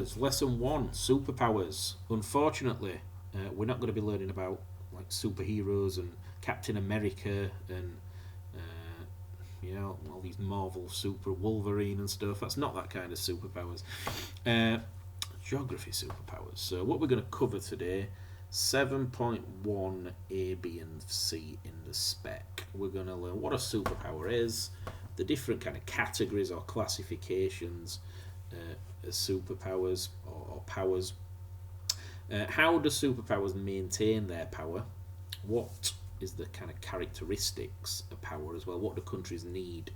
It's lesson one: superpowers. Unfortunately, we're not going to be learning about like superheroes and Captain America and all these Marvel super Wolverine and stuff. That's not that kind of superpowers. Uh, Geography superpowers. So what we're going to cover today: 7.1 A, B, and C in the spec. We're going to learn what a superpower is, the different kind of categories or classifications as superpowers or powers. How do superpowers maintain their power? What is the kind of characteristics of power as well? What do countries need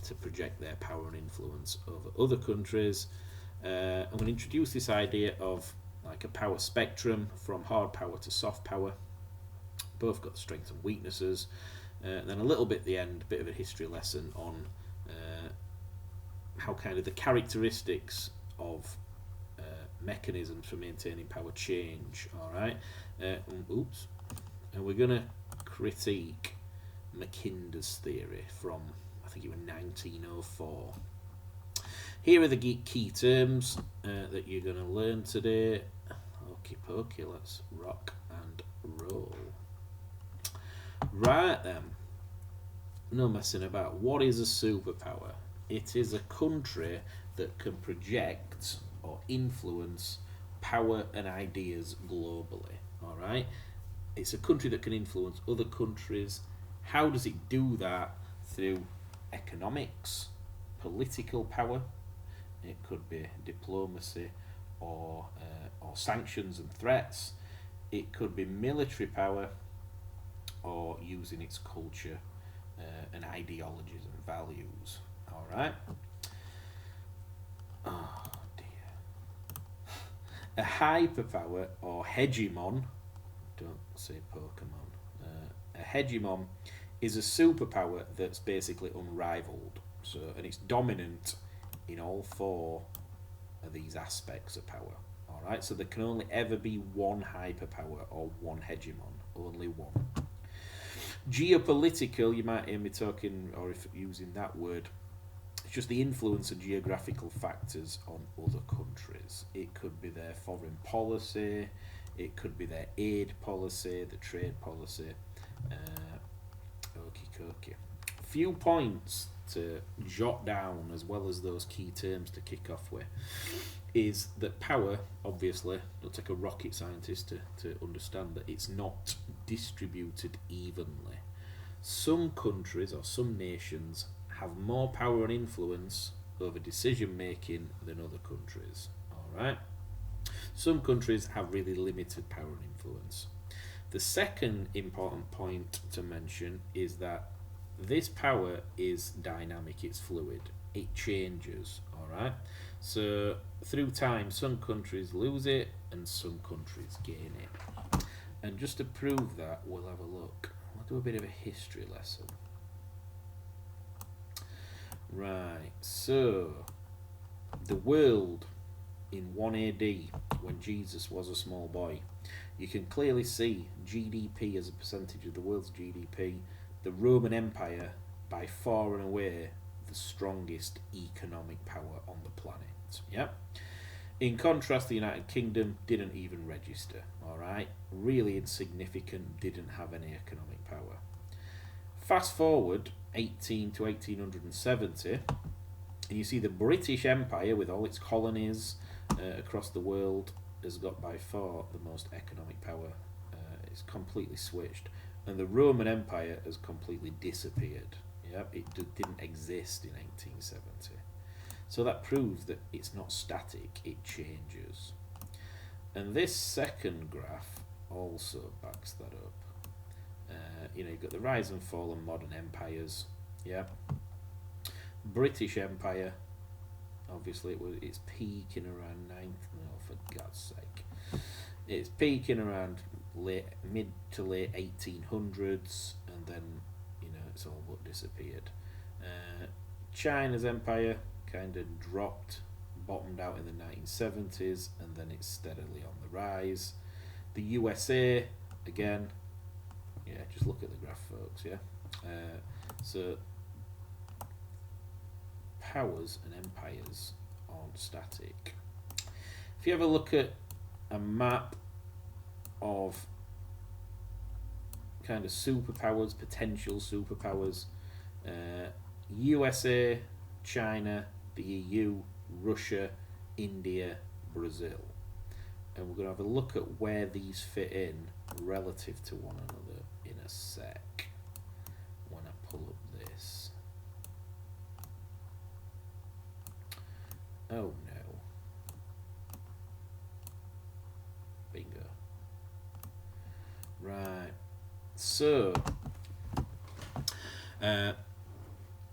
to project their power and influence over other countries? I'm going to introduce this idea of like a power spectrum from hard power to soft power. Both got strengths and weaknesses. Then a little bit at the end, a bit of a history lesson on how kind of the characteristics of mechanisms for maintaining power change. All right. Oops. And we're going to critique Mackinder's theory from, I think it was 1904. Here are the key terms that you're going to learn today. Okie pokey, let's rock and roll. Right then, no messing about. What is a superpower? It is a country that can project or influence power and ideas globally. All right? It's a country that can influence other countries. How does it do that? Through economics, political power. It could be diplomacy or sanctions and threats. It could be military power or using its culture and ideologies and values. All right. Oh dear. A hyperpower or hegemon. Don't say Pokemon. A hegemon is a superpower that's basically unrivaled. So, and it's dominant in all four of these aspects of power. All right. So there can only ever be one hyperpower or one hegemon. Only one. Geopolitical, you might hear me talking, or if using that word, it's just the influence of geographical factors on other countries. It could be their foreign policy, it could be their aid policy, the trade policy. Okie dokie. Few points to jot down, as well as those key terms to kick off with, is that power, obviously, it'll take a rocket scientist to understand that it's not distributed evenly. Some countries or some nations have more power and influence over decision making than other countries. Alright? Some countries have really limited power and influence. The second important point to mention is that this power is dynamic, it's fluid, it changes. Alright? So through time, some countries lose it and some countries gain it. And just to prove that, we'll have a look. We'll do a bit of a history lesson. Right, so the world in 1 AD, when Jesus was a small boy, you can clearly see GDP as a percentage of the world's GDP. The Roman Empire, by far and away, the strongest economic power on the planet. Yep. In contrast, the United Kingdom didn't even register. Alright? Really insignificant, didn't have any economic power. Fast forward 18 to 1870, and you see the British Empire, with all its colonies across the world, has got by far the most economic power. It's completely switched. And the Roman Empire has completely disappeared. Yep, it didn't exist in 1870. So that proves that it's not static, it changes. And this second graph also backs that up. You've got the rise and fall of modern empires. Yeah. British Empire, obviously it's peaking around for God's sake. It's peaking around mid to late 1800s, and then it's all but disappeared. China's empire kind of dropped, bottomed out in the 1970s, and then it's steadily on the rise. The USA, again, just look at the graph, folks. So powers and empires aren't static. If you have a look at a map of kind of superpowers, potential superpowers, USA, China, the EU, Russia, India, Brazil. And we're going to have a look at where these fit in relative to one another in a sec when I pull up this. Oh no. Bingo. Right. So,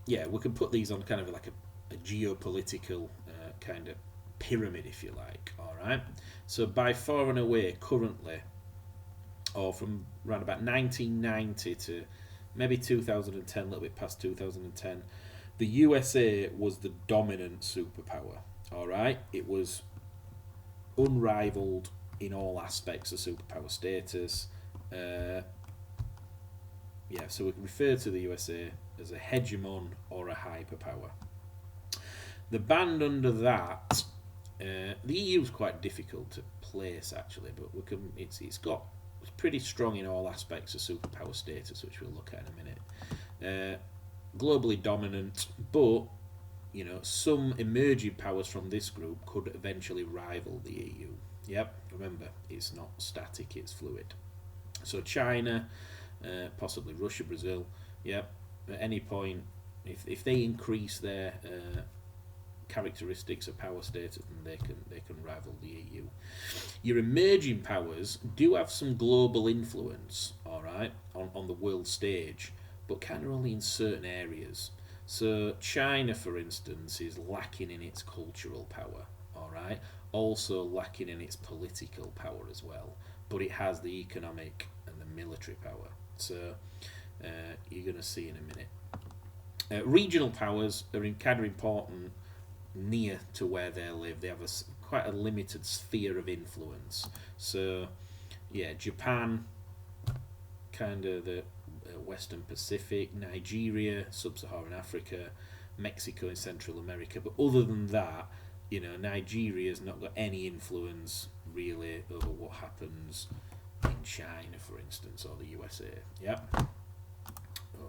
yeah, we can put these on kind of like a geopolitical kind of pyramid, if you like. All right. So by far and away, currently, or from around about 1990 to maybe 2010, a little bit past 2010, the USA was the dominant superpower. All right. It was unrivaled in all aspects of superpower status. Yeah, so we can refer to the USA as a hegemon or a hyperpower. The band under that, the EU is quite difficult to place actually, but we can. It's pretty strong in all aspects of superpower status, which we'll look at in a minute. Globally dominant, but you know some emerging powers from this group could eventually rival the EU. Yep, remember it's not static; it's fluid. So China. Possibly Russia, Brazil. Yep. At any point, if they increase their characteristics of power status, then they can rival the EU. Your emerging powers do have some global influence, all right, on the world stage, but kind of only in certain areas. So China, for instance, is lacking in its cultural power, all right, also lacking in its political power as well, but it has the economic and the military power. So you're going to see in a minute. Regional powers are kind of important near to where they live. They have quite a limited sphere of influence. So, yeah, Japan, kind of the Western Pacific, Nigeria, Sub-Saharan Africa, Mexico in Central America. But other than that, you know, Nigeria's not got any influence really over what happens in China, for instance, or the USA. Yep.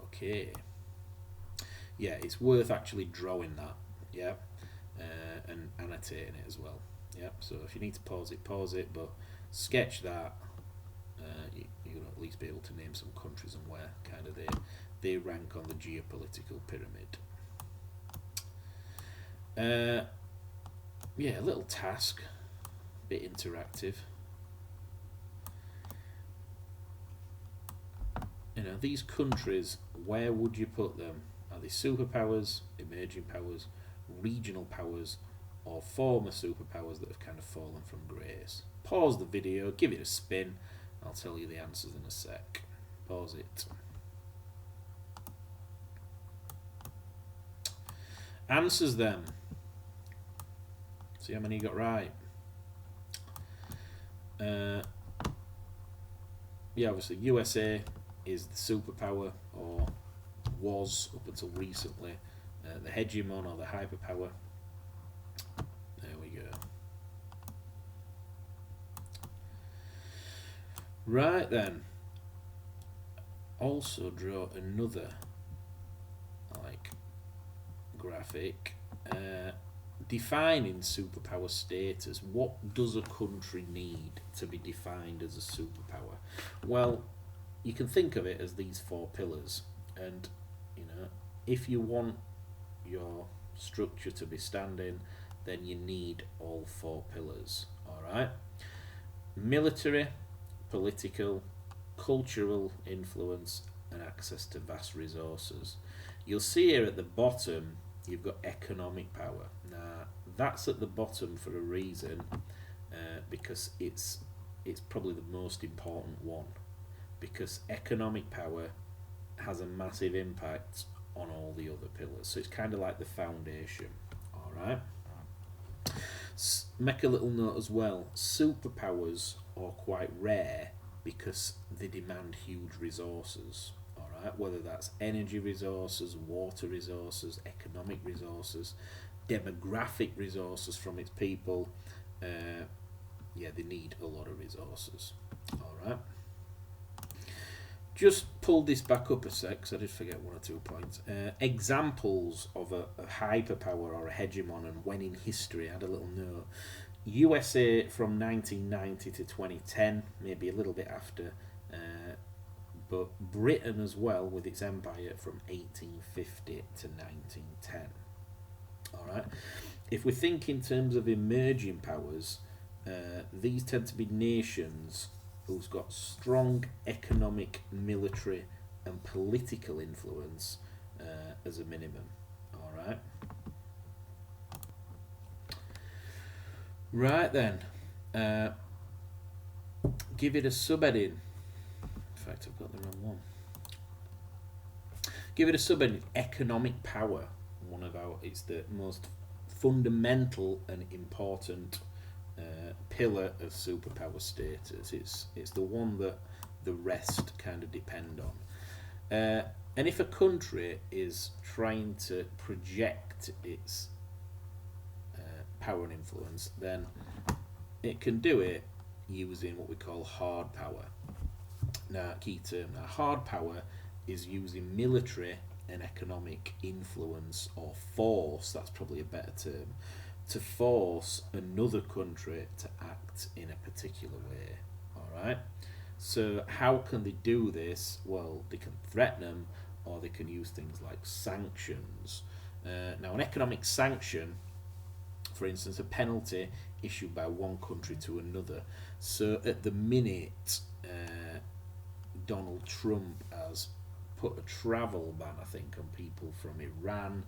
Okay. Yeah, it's worth actually drawing that. Yep. And annotating it as well. Yep. So if you need to pause it, but sketch that. You're going to at least be able to name some countries and where kind of they rank on the geopolitical pyramid. Yeah, a little task, bit interactive. You know, these countries, where would you put them? Are they superpowers, emerging powers, regional powers, or former superpowers that have kind of fallen from grace? Pause the video, give it a spin. I'll tell you the answers in a sec. Pause it. Answers them. See how many you got right. Yeah, obviously USA is the superpower, or was up until recently the hegemon or the hyperpower. There we go. Right then. Also draw another graphic defining superpower status. What does a country need to be defined as a superpower? Well, you can think of it as these four pillars, and you know, if you want your structure to be standing, then you need all four pillars. All right, military, political, cultural influence, and access to vast resources. You'll see here at the bottom you've got economic power. Now that's at the bottom for a reason, because it's probably the most important one, because economic power has a massive impact on all the other pillars. So it's kind of like the foundation. All right. Make a little note as well. Superpowers are quite rare because they demand huge resources. All right, whether that's energy resources, water resources, economic resources, demographic resources from its people. Yeah, they need a lot of resources. All right. Just pull this back up a sec, because I did forget 1 or 2 points. Examples of a hyperpower or a hegemon and when in history. I had a little note. USA from 1990 to 2010, maybe a little bit after, but Britain as well with its empire from 1850 to 1910. All right. If we think in terms of emerging powers, these tend to be nations who's got strong economic, military, and political influence as a minimum. All right. Right then. Give it a subheading. In fact, I've got the wrong one. Give it a subheading. Economic power. It's the most fundamental and important pillar of superpower status. It's the one that the rest kind of depend on. And if a country is trying to project its power and influence, then it can do it using what we call hard power. Now, key term. Now, hard power is using military and economic influence or force. That's probably a better term. To force another country to act in a particular way. Alright? So how can they do this? Well, they can threaten them, or they can use things like sanctions. Now, an economic sanction, for instance, a penalty issued by one country to another. So at the minute, Donald Trump has put a travel ban, I think, on people from Iran,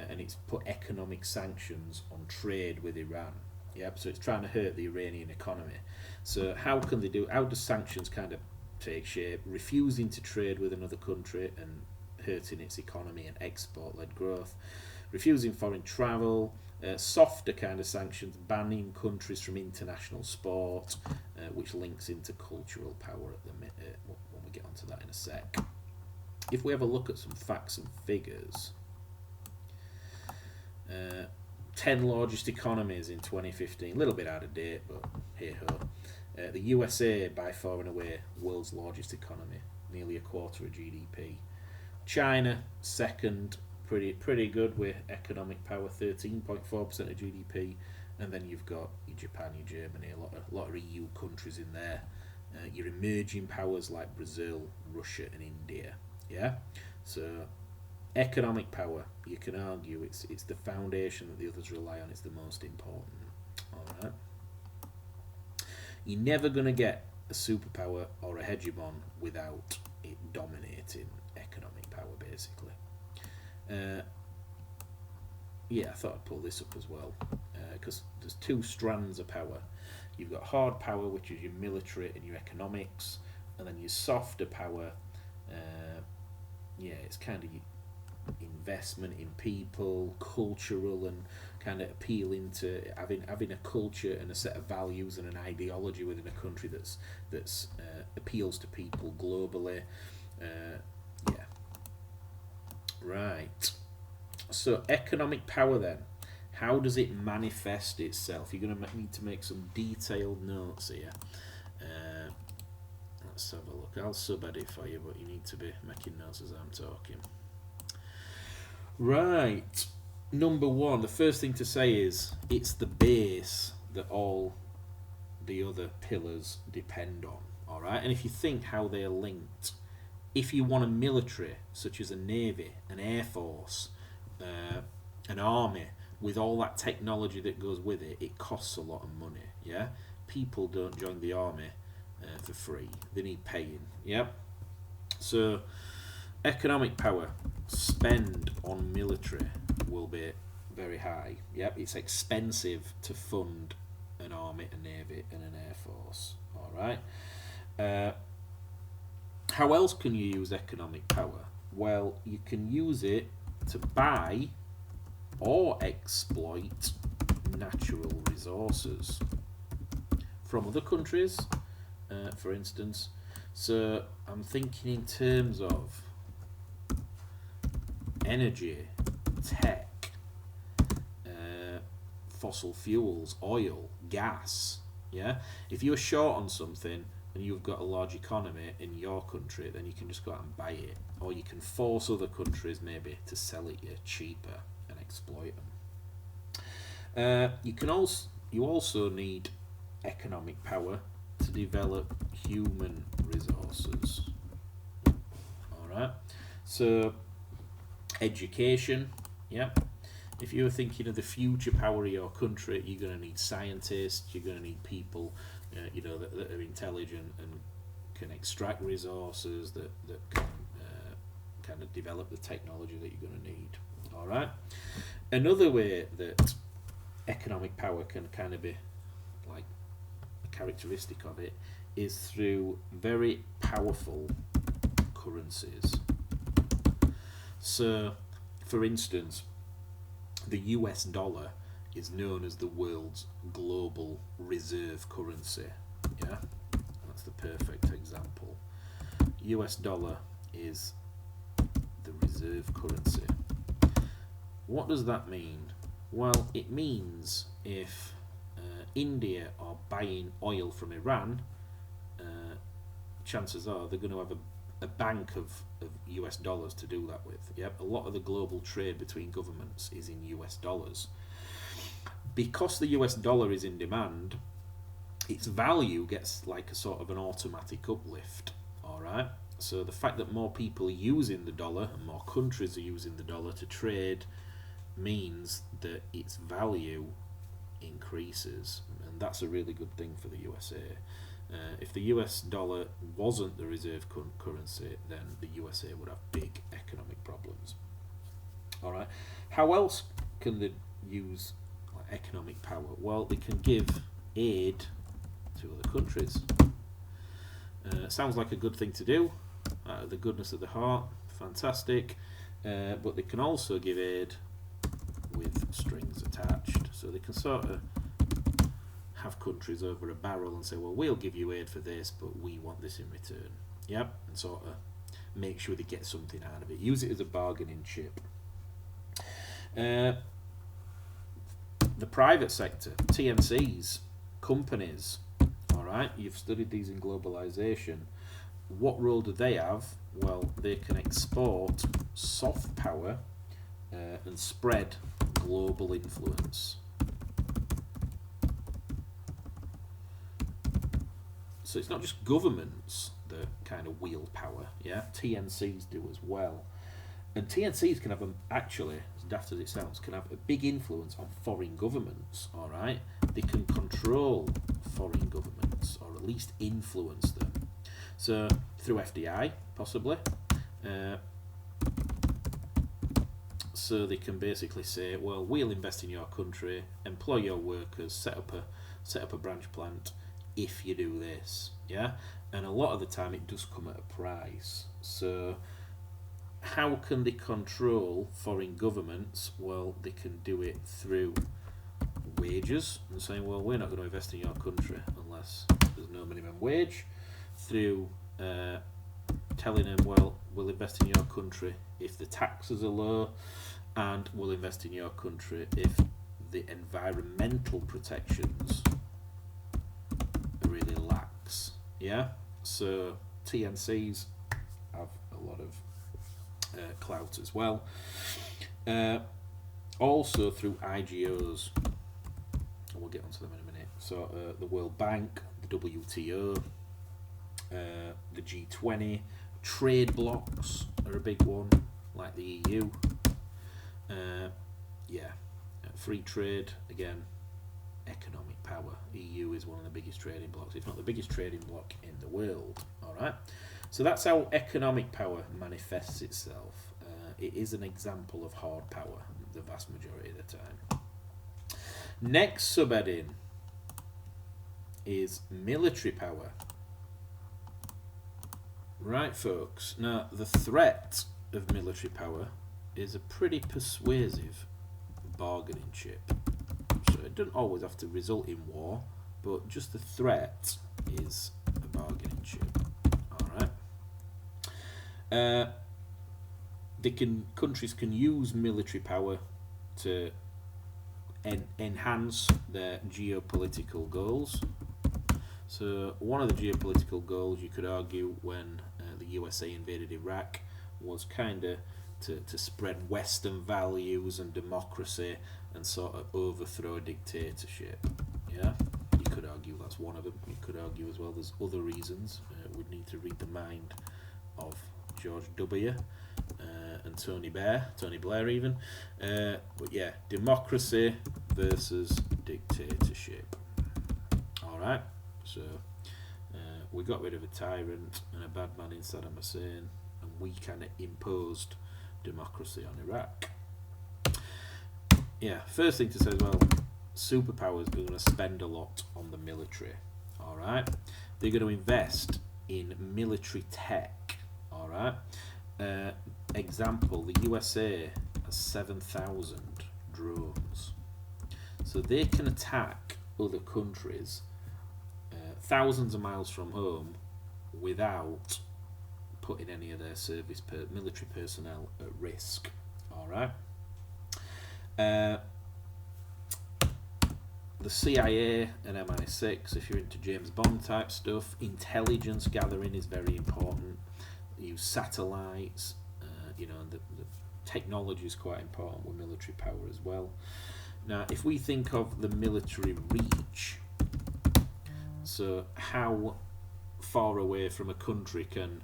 and it's put economic sanctions on trade with Iran. Yep, so it's trying to hurt the Iranian economy. So how can they do? How do sanctions kind of take shape? Refusing to trade with another country and hurting its economy and export-led growth. Refusing foreign travel. Softer kind of sanctions, banning countries from international sport, which links into cultural power at the minute. When we get onto that in a sec. If we have a look at some facts and figures. 10 largest economies in 2015, a little bit out of date, but hey ho. The USA, by far and away, world's largest economy, nearly a quarter of GDP. China, second, pretty good with economic power, 13.4% of GDP, and then you've got your Japan, your Germany, a lot of EU countries in there. Your emerging powers like Brazil, Russia, and India. Yeah, so economic power, you can argue it's the foundation that the others rely on. It's the most important. All right. You're never going to get a superpower or a hegemon without it dominating economic power, basically. Yeah, I thought I'd pull this up as well, because there's 2 strands of power. You've got hard power, which is your military and your economics, and then your softer power. Yeah, it's kind of investment in people, cultural, and kind of appealing to having a culture and a set of values and an ideology within a country that's appeals to people globally. Yeah. Right. So economic power then. How does it manifest itself? You're going to need to make some detailed notes here. Let's have a look. I'll subhead it for you, but you need to be making notes as I'm talking. Right. Number 1, the first thing to say is it's the base that all the other pillars depend on. Alright? And if you think how they're linked, if you want a military, such as a navy, an air force, an army, with all that technology that goes with it, it costs a lot of money. Yeah? People don't join the army for free. They need paying. Yeah? So, economic power, spend on military will be very high. Yep, it's expensive to fund an army, a navy, and an air force. All right. How else can you use economic power? Well, you can use it to buy or exploit natural resources from other countries, for instance. So I'm thinking in terms of energy, tech, fossil fuels, oil, gas. Yeah, if you're short on something and you've got a large economy in your country, then you can just go out and buy it, or you can force other countries maybe to sell it you cheaper and exploit them. You also need economic power to develop human resources. All right, so education, yeah. If you're thinking of the future power of your country, you're going to need scientists. You're going to need people, that are intelligent and can extract resources, that can kind of develop the technology that you're going to need. All right. Another way that economic power can kind of be like a characteristic of it is through very powerful currencies. So, for instance, the US dollar is known as the world's global reserve currency. Yeah, that's the perfect example. US dollar is the reserve currency. What does that mean? Well, it means if India are buying oil from Iran, chances are they're going to have a bank of US dollars to do that with. Yep, a lot of the global trade between governments is in US dollars. Because the US dollar is in demand, its value gets like a sort of an automatic uplift. Alright? So the fact that more people are using the dollar and more countries are using the dollar to trade means that its value increases, and that's a really good thing for the USA. If the US dollar wasn't the reserve currency, then the USA would have big economic problems. All right. How else can they use economic power? Well, they can give aid to other countries. Sounds like a good thing to do. The goodness of the heart, fantastic. But they can also give aid with strings attached, so they can sort of have countries over a barrel and say, well, we'll give you aid for this, but we want this in return. Yep, and sort of make sure they get something out of it. Use it as a bargaining chip. The private sector, TNCs, companies, all right, you've studied these in globalization. What role do they have? Well, they can export soft power and spread global influence. So it's not just governments that kind of wield power, yeah? TNCs do as well. And TNCs can have, actually, as daft as it sounds, can have a big influence on foreign governments, all right? They can control foreign governments, or at least influence them. So, through FDI, possibly. So they can basically say, well, we'll invest in your country, employ your workers, set up a branch plant, if you do this, yeah? And a lot of the time it does come at a price. So how can they control foreign governments? Well, they can do it through wages and saying, well, we're not going to invest in your country unless there's no minimum wage. Through telling them, well, we'll invest in your country if the taxes are low, and we'll invest in your country if the environmental protections really lax. Yeah, so TNCs have a lot of clout as well. Also through IGOs, and we'll get onto them in a minute. So the World Bank, the WTO, the G20, trade blocs are a big one, like the EU. Free trade, again, economic power. EU is one of the biggest trading blocs, if not the biggest trading bloc in the world. All right, so that's how economic power manifests itself. It is an example of hard power the vast majority of the time. Next subheading is military power. Right, folks, now the threat of military power is a pretty persuasive bargaining chip. So it doesn't always have to result in war, but just the threat is a bargaining chip. Alright. Countries can use military power to enhance their geopolitical goals. So one of the geopolitical goals, you could argue, when the USA invaded Iraq, was kind of to spread Western values and democracy and sort of overthrow dictatorship. Yeah, you could argue that's one of them. You could argue as well there's other reasons. We'd need to read the mind of George W. And Tony Blair even. But yeah, democracy versus dictatorship. Alright, so we got rid of a tyrant and a bad man in Saddam Hussein, and we kind of imposed democracy on Iraq. Yeah, first thing to say as well, superpowers are going to spend a lot on the military. Alright, they're going to invest in military tech. Alright. Example, the USA has 7,000 drones. So they can attack other countries thousands of miles from home without putting any of their military personnel at risk. Alright. The CIA and MI6, if you're into James Bond type stuff, intelligence gathering is very important. Use satellites, the technology is quite important with military power as well. Now, if we think of the military reach, so how far away from a country can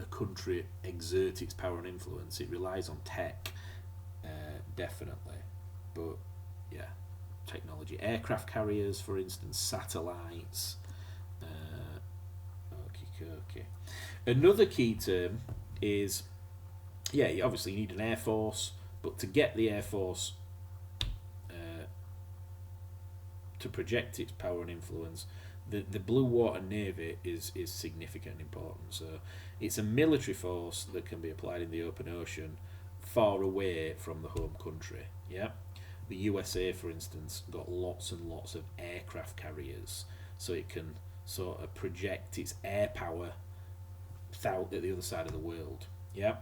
a country exert its power and influence, it relies on tech, definitely. But yeah, technology, aircraft carriers, for instance, satellites. Okay. Another key term is, you obviously need an air force, but to get the air force to project its power and influence, the Blue Water Navy is significant and important. So it's a military force that can be applied in the open ocean, far away from the home country. Yeah, the USA, for instance, got lots and lots of aircraft carriers, so it can sort of project its air power out at the other side of the world. Yeah.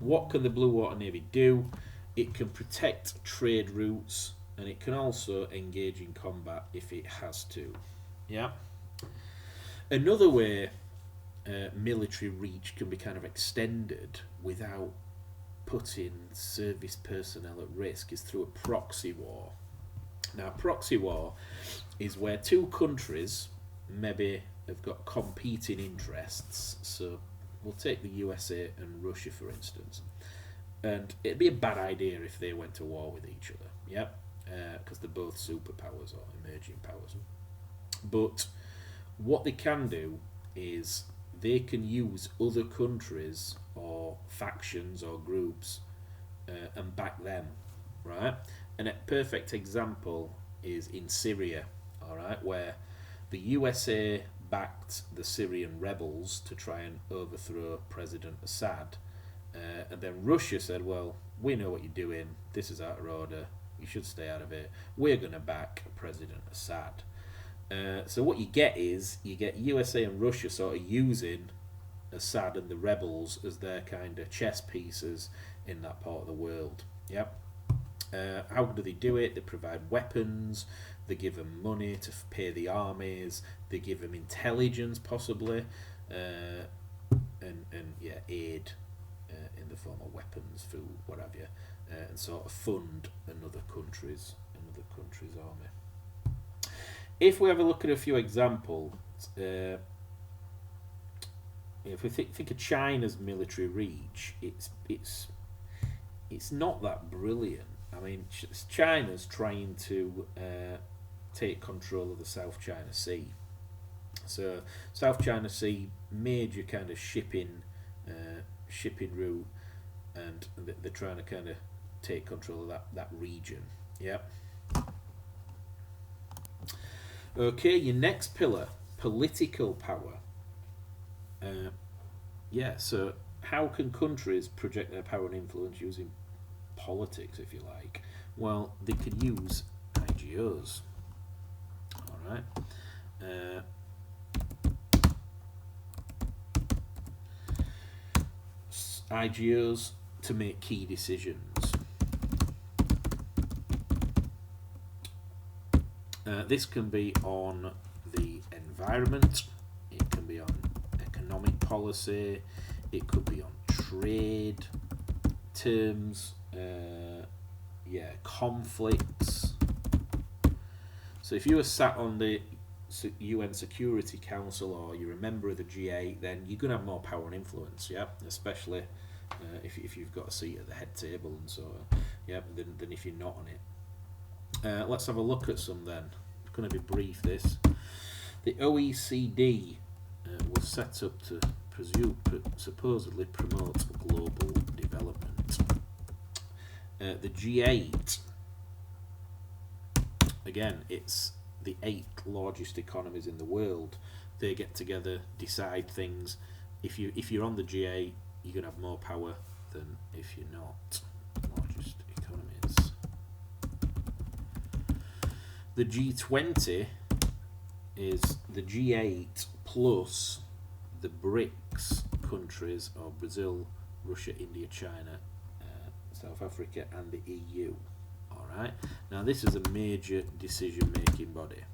What can the Blue Water Navy do? It can protect trade routes, and it can also engage in combat if it has to. Yeah. Another way military reach can be kind of extended without putting service personnel at risk is through a proxy war. Now, a proxy war is where two countries maybe have got competing interests. So we'll take the USA and Russia, for instance. And it'd be a bad idea if they went to war with each other, yeah? Because they're both superpowers or emerging powers. But what they can do is they can use other countries or factions or groups and back them, right? And a perfect example is in Syria, all right, where the USA backed the Syrian rebels to try and overthrow President Assad. And then Russia said, well, we know what you're doing. This is out of order. You should stay out of it. We're going to back President Assad. So what you get is, you get USA and Russia sort of using Assad and the rebels as their kind of chess pieces in that part of the world. Yep. How do they do it? They provide weapons, they give them money to pay the armies, they give them intelligence possibly, and aid in the form of weapons, food, what have you, and sort of fund another country's army. If we have a look at a few examples, if we think of China's military reach, it's not that brilliant. I mean, China's trying to take control of the South China Sea. So South China Sea, major kind of shipping route, and they're trying to kind of take control of that region. Yep. Okay, your next pillar, political power. So how can countries project their power and influence using politics, if you like? Well, they can use IGOs. Alright. IGOs to make key decisions. This can be on the environment, it can be on economic policy, it could be on trade terms, conflicts. So if you were sat on the UN Security Council or you're a member of the G8, then you're going to have more power and influence, yeah, especially if you've got a seat at the head table and so on, yeah, than if you're not on it. Let's have a look at some then. It's going to be brief, this. The OECD was set up to supposedly promote global development. The G8, again, it's the 8 largest economies in the world. They get together, decide things. If you're on the G8, you're going to have more power than if you're not. Largest economies. The G20 is the G8 plus the BRICS countries of Brazil, Russia, India, China, South Africa, and the EU. Alright, now this is a major decision making body.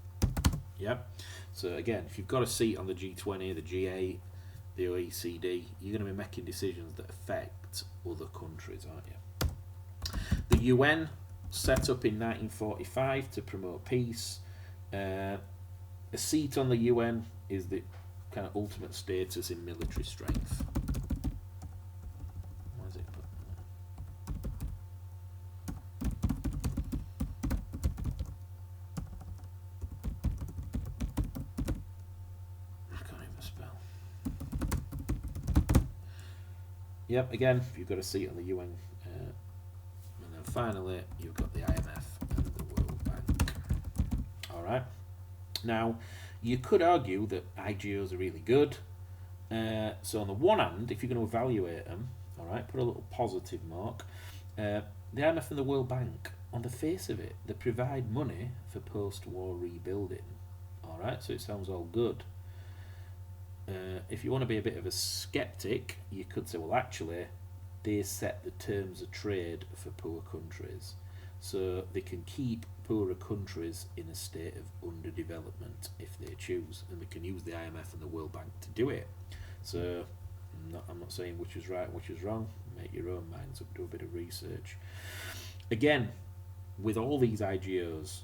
Yep. So again, if you've got a seat on the G20, the G8, the OECD, you're going to be making decisions that affect other countries, aren't you? The UN, set up in 1945 to promote peace. A seat on the UN is the kind of ultimate status in military strength. Why is it put there? I can't even spell. Yep, again, you've got a seat on the UN. And then finally, you've got the IMF and the World Bank. Alright. Now, you could argue that IGOs are really good. So on the one hand, if you're going to evaluate them, alright, put a little positive mark. The IMF and the World Bank, on the face of it, they provide money for post-war rebuilding. Alright, so it sounds all good. If you want to be a bit of a skeptic, you could say, well, actually, they set the terms of trade for poor countries. So they can keep poorer countries in a state of underdevelopment if they choose, and they can use the IMF and the World Bank to do it. So I'm not saying which is right and which is wrong. Make your own minds up, do a bit of research. Again, with all these IGOs,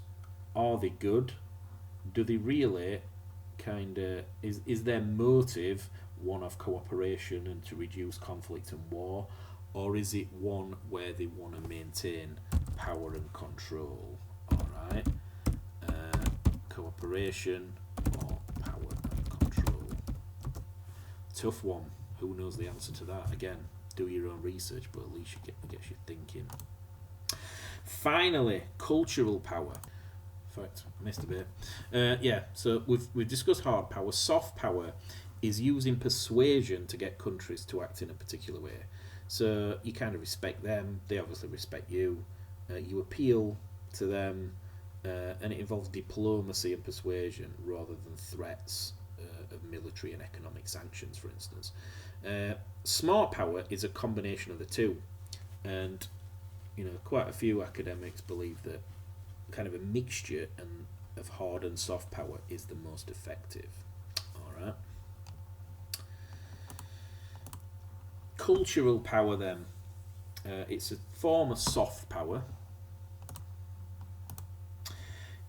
are they good? Do they really is their motive one of cooperation and to reduce conflict and war, or is it one where they want to maintain power and control? Alright, cooperation or power and control? Tough one. Who knows the answer to that? Again, do your own research, but at least it gets you thinking. Finally, cultural power. In fact, I missed a bit. So we've discussed hard power. Soft power is using persuasion to get countries to act in a particular way. So you kind of respect them, they obviously respect you. You appeal to them, and it involves diplomacy and persuasion rather than threats of military and economic sanctions, for instance. Smart power is a combination of the two, and quite a few academics believe that kind of a mixture of hard and soft power is the most effective. All right. Cultural power, then, it's a form of soft power.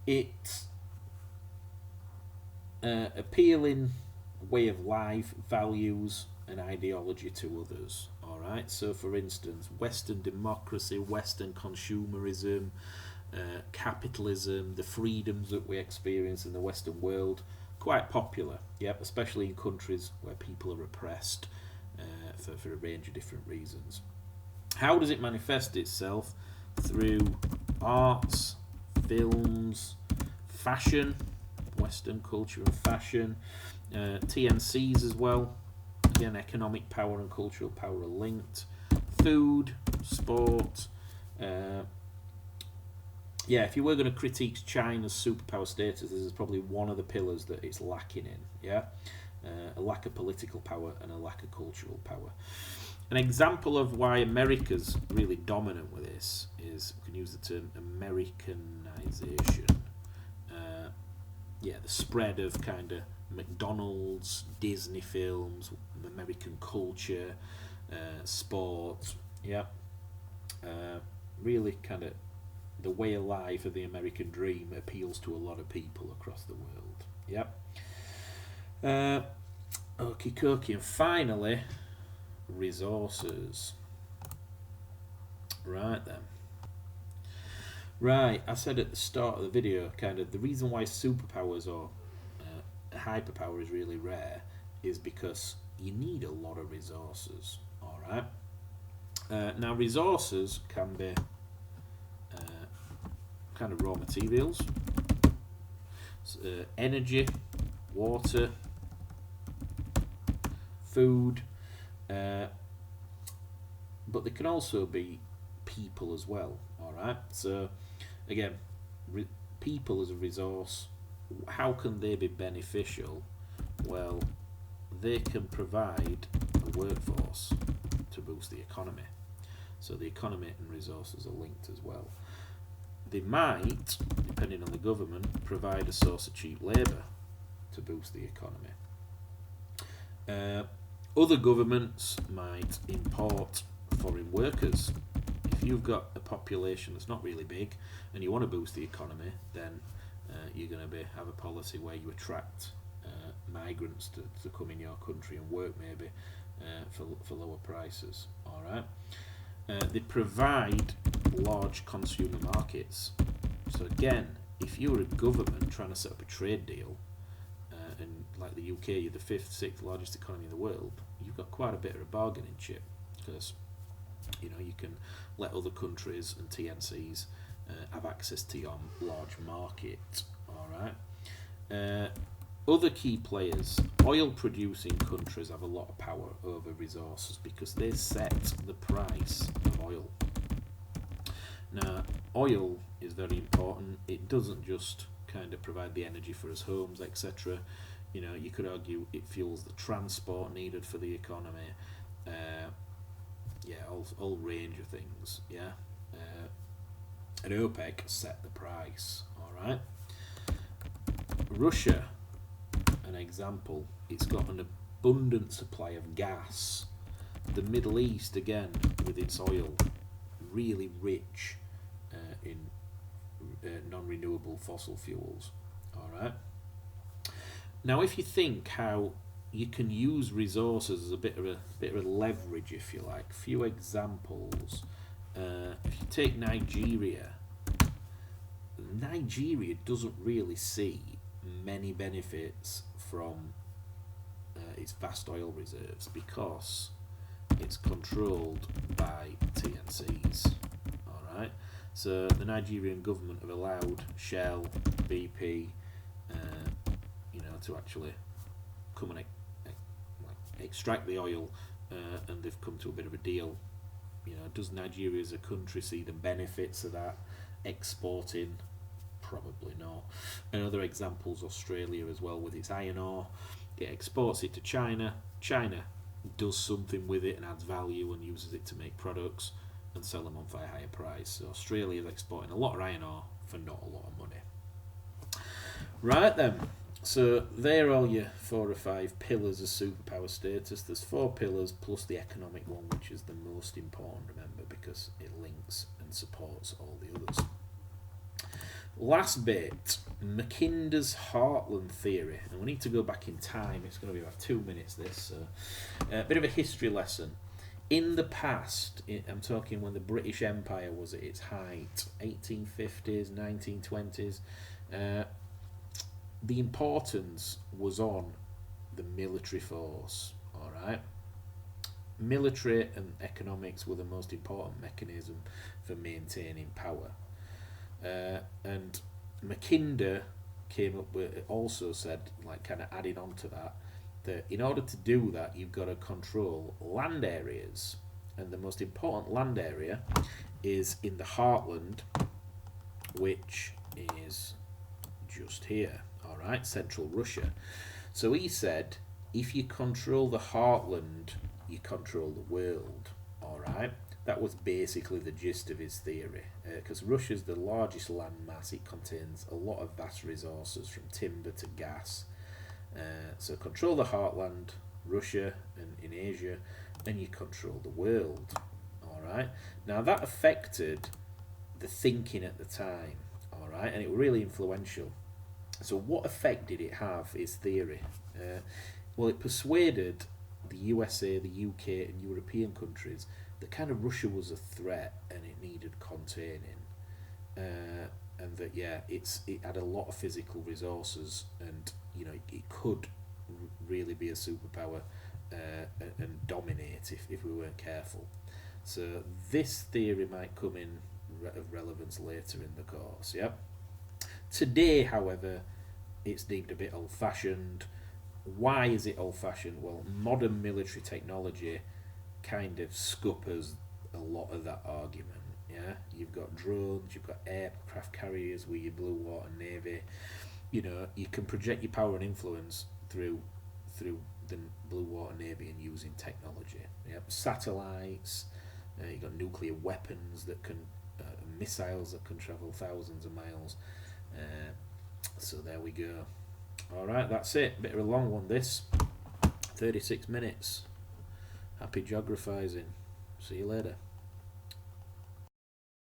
It's appealing way of life, values, and ideology to others. All right. So, for instance, Western democracy, Western consumerism, capitalism, the freedoms that we experience in the Western world, quite popular. Yep, especially in countries where people are oppressed for a range of different reasons. How does it manifest itself? Through arts, films, fashion, Western culture and fashion, TNCs as well. Again, economic power and cultural power are linked. Food, sport. If you were going to critique China's superpower status, this is probably one of the pillars that it's lacking in. Yeah, a lack of political power and a lack of cultural power. An example of why America's really dominant with this is, we can use the term Americanization. the spread of kind of McDonald's, Disney films, American culture, sport. Yeah, really kind of the way of life of the American dream appeals to a lot of people across the world. Yep. Okie dokie. And finally, resources. Right then. Right, I said at the start of the video, kind of the reason why superpowers or hyperpower is really rare is because you need a lot of resources. Alright. Now, resources can be kind of raw materials, energy, water, food, but they can also be people as well. Alright, so again, people as a resource, how can they be beneficial? Well, they can provide a workforce to boost the economy. So the economy and resources are linked as well. They might, depending on the government, provide a source of cheap labour to boost the economy. Other governments might import foreign workers. If you've got a population that's not really big and you want to boost the economy, then you're going to have a policy where you attract migrants to come in your country and work maybe for lower prices. Alright. They provide large consumer markets. So again, if you're a government trying to set up a trade deal, and like the UK, you're the 5th, 6th largest economy in the world, you've got quite a bit of a bargaining chip, because you can let other countries and TNCs have access to your large market. Alright. Other key players, oil producing countries have a lot of power over resources because they set the price of oil. Now, oil is very important. It doesn't just kind of provide the energy for us homes, etc. You could argue it fuels the transport needed for the economy. All range of things. Yeah. And OPEC set the price. Alright. Russia, an example, it's got an abundant supply of gas. The Middle East, again, with its oil, really rich in non-renewable fossil fuels. Alright. Now, if you think how you can use resources as a bit of a leverage, if you like. Few examples. If you take Nigeria doesn't really see many benefits from its vast oil reserves because it's controlled by TNCs. Alright, so the Nigerian government have allowed Shell, BP, to actually come and extract the oil, and they've come to a bit of a deal. Does Nigeria as a country see the benefits of that? Exporting? Probably not. And other examples, Australia as well with its iron ore. It exports it to China. China does something with it and adds value and uses it to make products and sell them on for a higher price. So Australia is exporting a lot of iron ore for not a lot of money. Right then. So they're all your 4 or 5 pillars of superpower status. There's 4 pillars plus the economic one, which is the most important, remember, because it links and supports all the others. Last bit, Mackinder's Heartland theory. And we need to go back in time. It's going to be about 2 minutes, this. So, a bit of a history lesson. In the past, I'm talking when the British Empire was at its height, 1850s, 1920s, the importance was on the military force. Alright, military and economics were the most important mechanism for maintaining power, and Mackinder came up with, also said, like kind of adding on to that in order to do that you've got to control land areas, and the most important land area is in the heartland, which is just here. Alright, central Russia. So he said, if you control the heartland, you control the world. Alright, That was basically the gist of his theory, because Russia's the largest landmass. It contains a lot of vast resources from timber to gas. So control the heartland, Russia, and in Asia, and you control the world. All right. Now that affected the thinking at the time. All right, and it was really influential. So what effect did it have? His theory. Well, it persuaded the USA, the UK, and European countries that kind of Russia was a threat and it needed containing, and that it had a lot of physical resources, and it could really be a superpower and dominate if we weren't careful. So this theory might come in of relevance later in the course. Yeah. Today, however, it's deemed a bit old-fashioned. Why is it old-fashioned? Well, modern military technology kind of scuppers a lot of that argument. Yeah, you've got drones, you've got aircraft carriers with your blue water navy. You can project your power and influence through the blue water navy and using technology. Yep, satellites. You've got nuclear weapons that can, missiles that can travel thousands of miles. So there we go. All right, that's it. Bit of a long one, this. 36 minutes. Happy geographizing. See you later.